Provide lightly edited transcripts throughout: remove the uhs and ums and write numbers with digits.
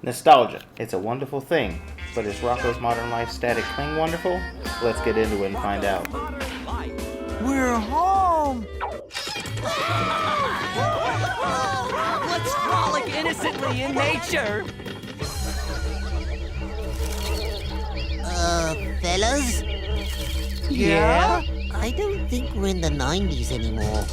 Nostalgia, it's a wonderful thing, but is Rocko's Modern Life Static Cling wonderful? Let's get into it and find out. We're home! Let's frolic innocently in nature! Fellas? Yeah? I don't think we're in the 90s anymore.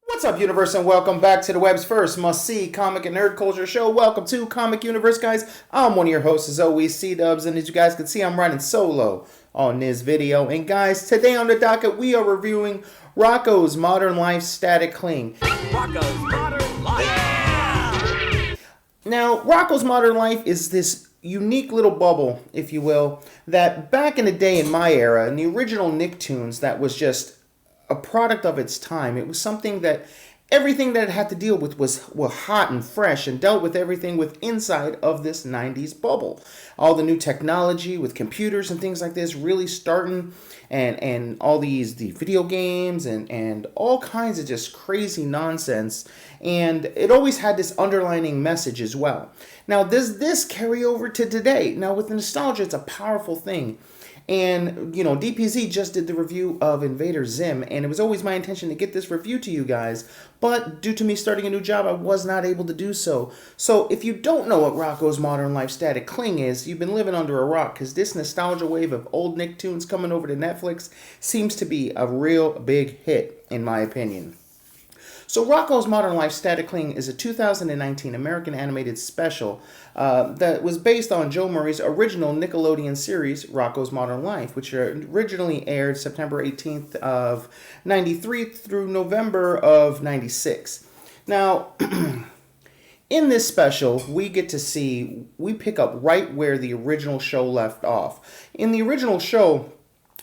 What's up, Universe, and welcome back to the web's first must-see comic and nerd culture show. Welcome to Comic Universe, guys. I'm one of your hosts, as always, C-Dubs, and as you guys can see, I'm riding solo on this video. And guys, today on the docket, we are reviewing Rocko's Modern Life Static Cling. Rocko's Modern Life! Yeah! Now, Rocko's Modern Life is this unique little bubble, if you will, that back in the day in my era, in the original Nicktoons, that was just a product of its time. It was something that everything that it had to deal with was hot and fresh and dealt with everything with inside of this 90s bubble. All the new technology with computers and things like this really starting, and all the video games and all kinds of just crazy nonsense. And it always had this underlining message as well. Now, does this carry over to today? Now, with nostalgia, it's a powerful thing. And, you know, DPZ just did the review of Invader Zim, and it was always my intention to get this review to you guys, but due to me starting a new job, I was not able to do so. So if you don't know what Rocko's Modern Life Static Cling is, you've been living under a rock, because this nostalgia wave of old Nicktoons coming over to Netflix seems to be a real big hit, in my opinion. So Rocko's Modern Life Static Cling is a 2019 American animated special that was based on Joe Murray's original Nickelodeon series, Rocko's Modern Life, which originally aired September 18th of 93 through November of 96. Now, in this special, we pick up right where the original show left off. In the original show,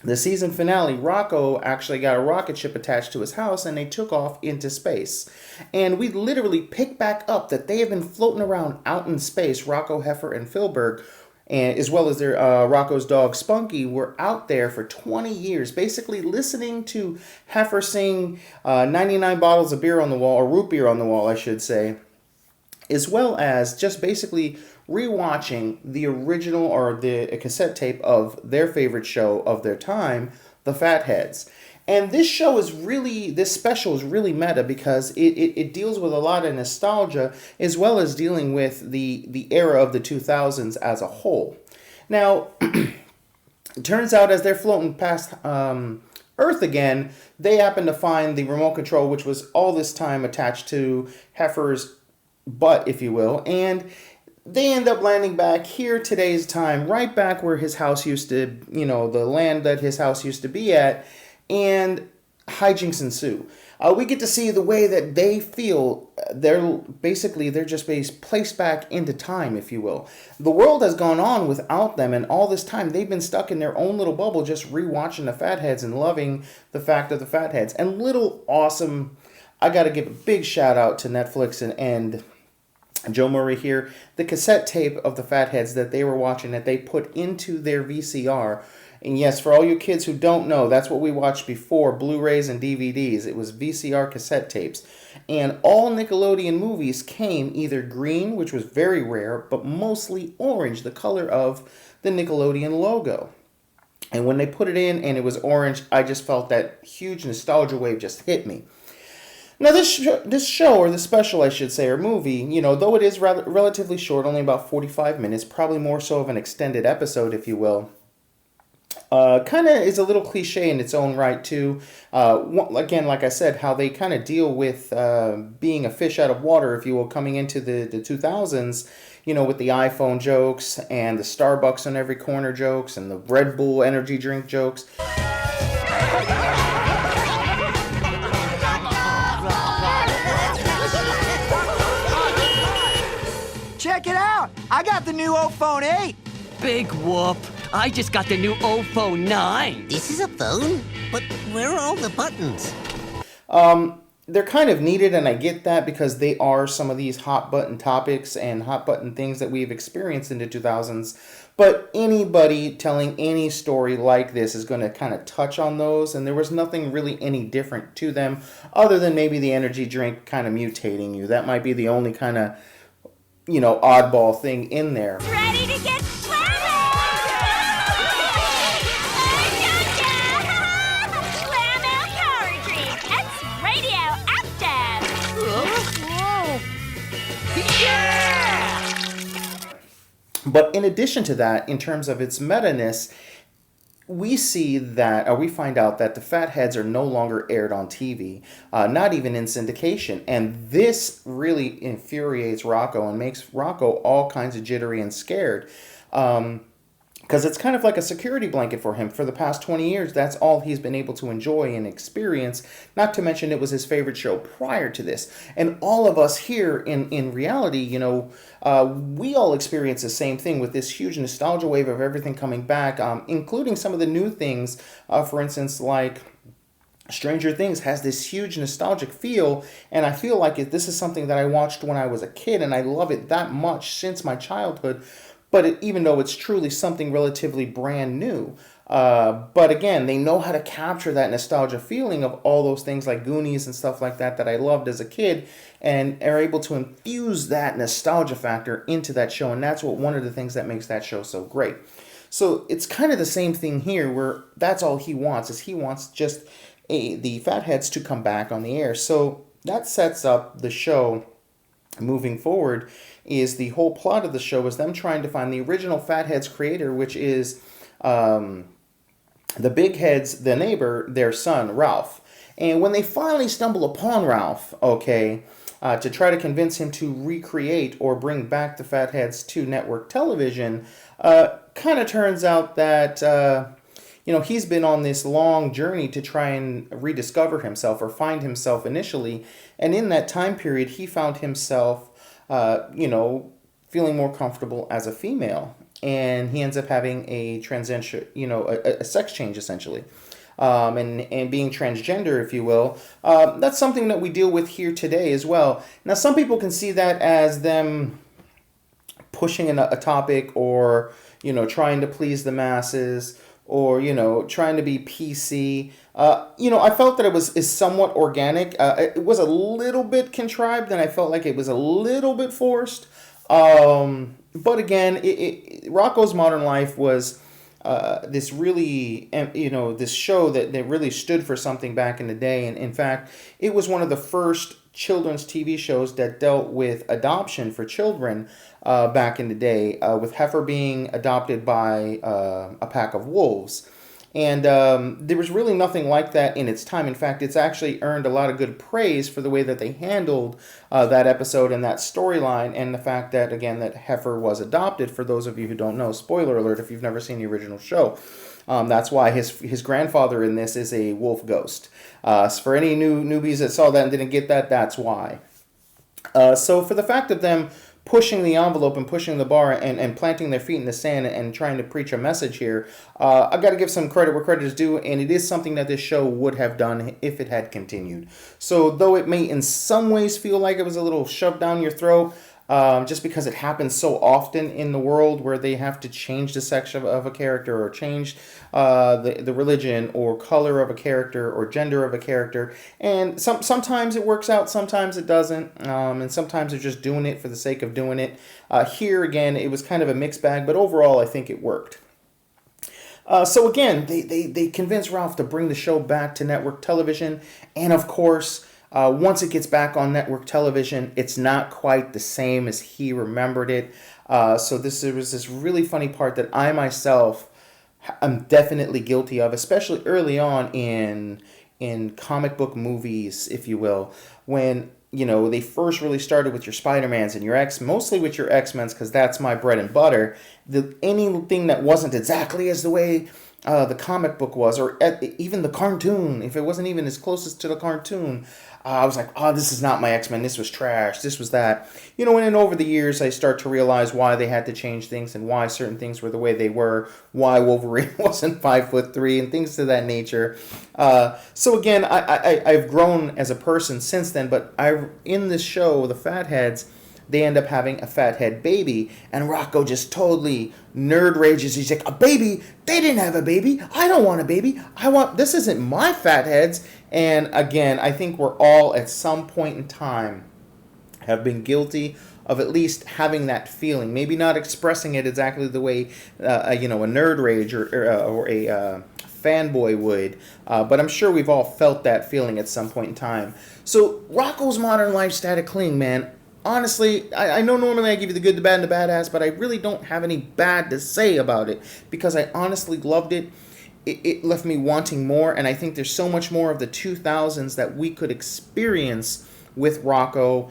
the season finale, Rocko actually got a rocket ship attached to his house and they took off into space. And we literally pick back up that they have been floating around out in space. Rocko, Heifer, and Filberg, and as well as their Rocko's dog Spunky, were out there for 20 years, basically listening to Heifer sing 99 bottles of beer on the wall, or root beer on the wall, I should say, as well as just basically rewatching the original or the cassette tape of their favorite show of their time, The Fatheads. And this special is really meta because it deals with a lot of nostalgia as well as dealing with the era of the 2000s as a whole. Now, it turns out as they're floating past Earth again, they happen to find the remote control, which was all this time attached to Heifer's butt, if you will, and they end up landing back here today's time, right back where his house used to, the land that his house used to be at, and hijinks ensue. We get to see the way that they feel. They're just placed back into time, if you will. The world has gone on without them, and all this time they've been stuck in their own little bubble, just rewatching the Fatheads and loving the fact of the Fatheads. And little awesome, I got to give a big shout out to Netflix and Joe Murray here, the cassette tape of the Fatheads that they were watching that they put into their VCR. And yes, for all you kids who don't know, that's what we watched before Blu-rays and DVDs. It was VCR cassette tapes. And all Nickelodeon movies came either green, which was very rare, but mostly orange, the color of the Nickelodeon logo. And when they put it in and it was orange, I just felt that huge nostalgia wave just hit me. Now, this show, or the special, I should say, or movie, though it is relatively short, only about 45 minutes, probably more so of an extended episode, if you will, kind of is a little cliche in its own right, too. Again, like I said, how they kind of deal with being a fish out of water, if you will, coming into the 2000s, with the iPhone jokes and the Starbucks on every corner jokes and the Red Bull energy drink jokes. Check it out! I got the new iPhone 8! Big whoop! I just got the new iPhone 9! This is a phone? But where are all the buttons? They're kind of needed, and I get that because they are some of these hot button topics and hot button things that we've experienced in the 2000s. But anybody telling any story like this is going to kind of touch on those, and there was nothing really any different to them other than maybe the energy drink kind of mutating you. That might be the only kind of, oddball thing in there. Ready to get slammed? Slam out power drink. It's radioactive. But in addition to that, in terms of its meta-ness, we see that, or we find out that the Fatheads are no longer aired on TV, not even in syndication. And this really infuriates Rocko and makes Rocko all kinds of jittery and scared. Because it's kind of like a security blanket for him. For the past 20 years, that's all he's been able to enjoy and experience. Not to mention it was his favorite show prior to this. And all of us here in reality, we all experience the same thing with this huge nostalgia wave of everything coming back, including some of the new things. For instance, like Stranger Things has this huge nostalgic feel, and I feel like this is something that I watched when I was a kid, and I love it that much since my childhood. But even though it's truly something relatively brand new. But again, they know how to capture that nostalgia feeling of all those things like Goonies and stuff like that I loved as a kid, and are able to infuse that nostalgia factor into that show. And that's one of the things that makes that show so great. So it's kind of the same thing here, where that's all he wants, is he wants just the Fatheads to come back on the air. So that sets up the show moving forward. Is the whole plot of the show is them trying to find the original Fatheads creator, which is the Big Head's, the neighbor, their son, Ralph. And when they finally stumble upon Ralph, to try to convince him to recreate or bring back the Fatheads to network television, kind of turns out that, he's been on this long journey to try and rediscover himself or find himself initially. And in that time period, he found himself feeling more comfortable as a female, and he ends up having a transition, a sex change essentially, and being transgender, if you will. That's something that we deal with here today as well. Now, some people can see that as them pushing a topic, or trying to please the masses, or trying to be PC. I felt that it is somewhat organic. It was a little bit contrived, and I felt like it was a little bit forced. But again, Rocko's Modern Life was this really, this show that really stood for something back in the day. And in fact, it was one of the first children's TV shows that dealt with adoption for children back in the day, with Heifer being adopted by a pack of wolves. And there was really nothing like that in its time. In fact, it's actually earned a lot of good praise for the way that they handled that episode and that storyline, and the fact that, again, that Heifer was adopted. For those of you who don't know, spoiler alert if you've never seen the original show. That's why his grandfather in this is a wolf ghost. For any newbies that saw that and didn't get that, that's why. So for the fact of them pushing the envelope and pushing the bar and planting their feet in the sand and trying to preach a message here, I've got to give some credit where credit is due, and it is something that this show would have done if it had continued. So though it may in some ways feel like it was a little shoved down your throat, just because it happens so often in the world where they have to change the sex of a character, or change the religion or color of a character or gender of a character. And sometimes it works out, sometimes it doesn't, and sometimes they're just doing it for the sake of doing it. Here, again, it was kind of a mixed bag, but overall I think it worked. So again, they convinced Ralph to bring the show back to network television, and of course, once it gets back on network television, it's not quite the same as he remembered it. So there was this really funny part that I myself am definitely guilty of, especially early on in comic book movies, if you will, when they first really started with your Spider-Mans and your mostly with your X-Men's, because that's my bread and butter. Anything that wasn't exactly as the way the comic book was, or even the cartoon, if it wasn't even as closest to the cartoon, I was like, this is not my X-Men, this was trash, this was that. And then over the years, I start to realize why they had to change things and why certain things were the way they were, why Wolverine wasn't 5'3", and things to that nature. So again, I've grown as a person since then, but in this show, The Fatheads, they end up having a fathead baby, and Rocko just totally nerd rages. He's like, a baby? They didn't have a baby. I don't want a baby. This isn't my fatheads. And again, I think we're all at some point in time have been guilty of at least having that feeling. Maybe not expressing it exactly the way a nerd rage or a fanboy would, but I'm sure we've all felt that feeling at some point in time. So Rocko's Modern Life Static Cling, man. Honestly, I know normally I give you the good, the bad, and the badass, but I really don't have any bad to say about it because I honestly loved it. It left me wanting more, and I think there's so much more of the 2000s that we could experience with Rocko,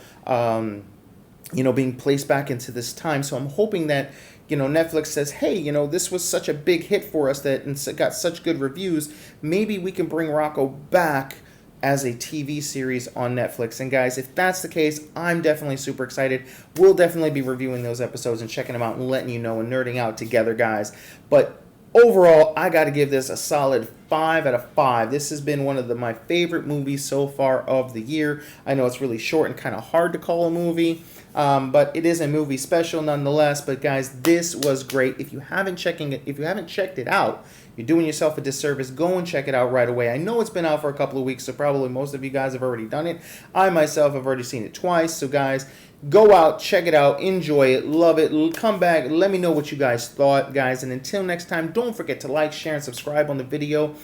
being placed back into this time. So I'm hoping that, Netflix says, hey, this was such a big hit for us that and got such good reviews. Maybe we can bring Rocko back as a TV series on Netflix. And guys, if that's the case, I'm definitely super excited. We'll definitely be reviewing those episodes and checking them out and letting you know and nerding out together, guys. But overall, I got to give this a solid 5 out of 5. This has been one of my favorite movies so far of the year. I know it's really short and kind of hard to call a movie, but it is a movie special nonetheless. But guys, this was great. If you haven't checked it out, you're doing yourself a disservice. Go and check it out right away. I know it's been out for a couple of weeks, so probably most of you guys have already done it. I myself have already seen it twice. So guys, go out, check it out, enjoy it, love it, come back, let me know what you guys thought, guys. And until next time, don't forget to like, share, and subscribe on the video.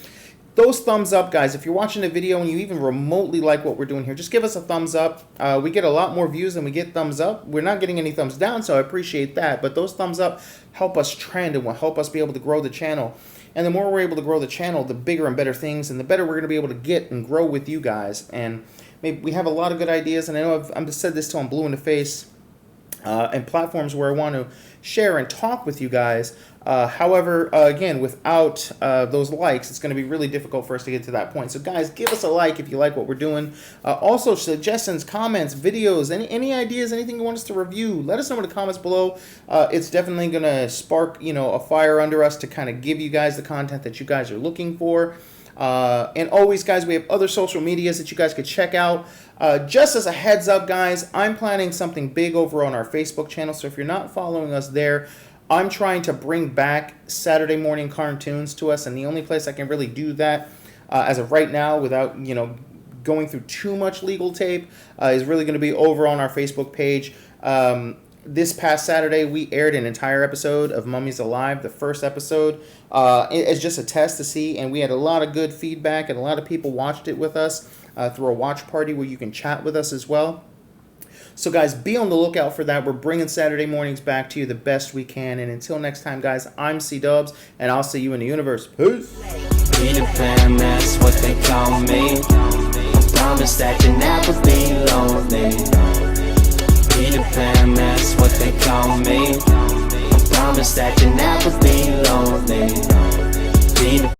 Those thumbs up, guys. If you're watching the video and you even remotely like what we're doing here, just give us a thumbs up. We get a lot more views than we get thumbs up. We're not getting any thumbs down, so I appreciate that. But those thumbs up help us trend and will help us be able to grow the channel. And the more we're able to grow the channel, the bigger and better things, and the better we're going to be able to get and grow with you guys. And maybe we have a lot of good ideas, and I know I've just said this till I'm blue in the face, and platforms where I want to share and talk with you guys. However, again, without those likes, it's going to be really difficult for us to get to that point. So guys, give us a like if you like what we're doing. Also, suggestions, comments, videos, any ideas, anything you want us to review, let us know in the comments below. It's definitely going to spark, a fire under us to kind of give you guys the content that you guys are looking for. And always, guys, we have other social medias that you guys could check out. Just as a heads up, guys, I'm planning something big over on our Facebook channel. So if you're not following us there, I'm trying to bring back Saturday morning cartoons to us. And the only place I can really do that as of right now without, going through too much legal tape is really going to be over on our Facebook page. This past Saturday, we aired an entire episode of Mummies Alive, the first episode. It's just a test to see, and we had a lot of good feedback, and a lot of people watched it with us through a watch party where you can chat with us as well. So, guys, be on the lookout for that. We're bringing Saturday mornings back to you the best we can. And until next time, guys, I'm C-Dubs, and I'll see you in the universe. Peace. Peter Pan, that's what they call me. I promise that you never be lonely. Peter Pan, that's what they call me. I promise that you never be lonely. Peter